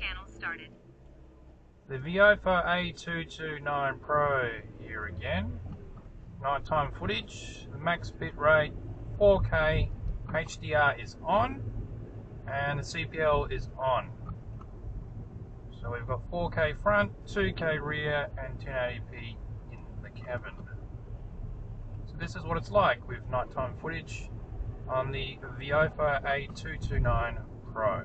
channel started. The Viofo A229 Pro here again. Nighttime footage, the max bitrate 4K, HDR is on, and the CPL is on. So we've got 4K front, 2K rear, and 1080p in the cabin. So this is what it's like with nighttime footage on the Viofo A229 Pro.